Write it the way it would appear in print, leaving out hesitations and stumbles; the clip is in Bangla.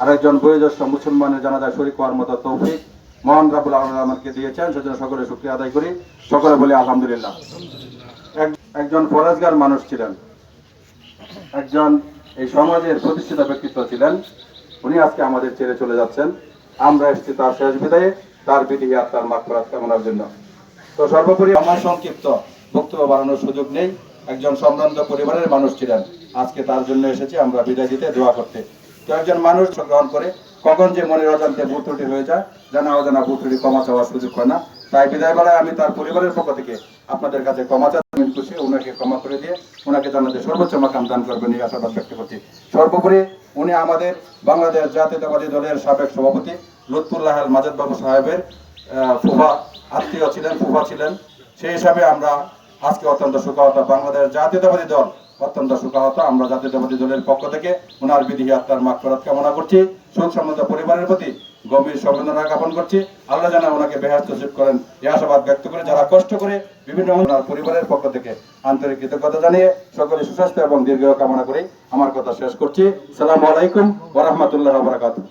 আরেকজন বয়োজ্যেষ্ঠ মুসলমানের জানাজায় শরীক হওয়ার মতো তৌফিক মহান রাব্বুল আলামিন আমাকে দিয়েছেন, সেজন্য সকলে শুকরিয়া আদায় করি। সকলে বলি আলহামদুলিল্লাহ। একজন ফরেজগার মানুষ ছিলেন, একজন এই সমাজের প্রতিষ্ঠিত ব্যক্তিত্ব ছিলেন। উনি আজকে আমাদের ছেড়ে চলে যাচ্ছেন। আমরা এসেছি তার শেষ বিদায়ে, তার বিদেহী আত্মার মাগফিরাত কামনার জন্য। তো সর্বোপরি আমার সংক্ষিপ্ত বক্তব্য বাড়ানোর সুযোগ নেই। একজন সম্ভ্রান্ত পরিবারের মানুষ ছিলেন, আজকে তার জন্য এসেছি আমরা বিদায় দিতে, দোয়া করতে। তো একজন মানুষ গ্রহণ করে কখন যে মনের অজান্তে ভুল ত্রুটি হয়ে যায়, জানা অজানা ভুল ত্রুটি ক্ষমা চাওয়ার সুযোগ হয় না। তাই বিদায় বেলায় আমি তার পরিবারের পক্ষ থেকে আপনাদের কাছে ক্ষমা চাই। খুশি ওনাকে ক্ষমা করে দিয়ে ওনাকে জানাতে সর্বোচ্চ মাকাম দান করবেন এই আশাবাদ ব্যক্ত করছি। সর্বোপরি উনি আমাদের বাংলাদেশ জাতীয়তাবাদী দলের সাবেক সভাপতি লুৎফুল্লাহ আল মাজেদ বাবু সাহেবের ফুফা আত্মীয় ছিলেন, ফুফা ছিলেন। সেই হিসাবে আমরা আজকে অত্যন্ত শোকাহত, বাংলাদেশ জাতীয়তাবাদী দল অত্যন্ত শোকাহত। আমরা জাতীয়তাবাদী দলের পক্ষ থেকে ওনার বিদেহী আত্মার মাগফিরাত কামনা করছি। শোক সম্বন্ধ পরিবারের প্রতি গভীর সমবেদনা জ্ঞাপন করছি। আল্লাহ যেন ওনাকে বেহেশত নসিব করেন এই আশাবাদ ব্যক্ত করে যারা কষ্ট করে বিভিন্ন ওনার পরিবারের পক্ষ থেকে আন্তরিক কৃতজ্ঞতা জানিয়ে সকলে সুস্বাস্থ্য এবং দীর্ঘায়ু কামনা করে আমার কথা শেষ করছি। আসসালামু আলাইকুম ওয়া রাহমাতুল্লাহি ওয়া বারাকাতুহু।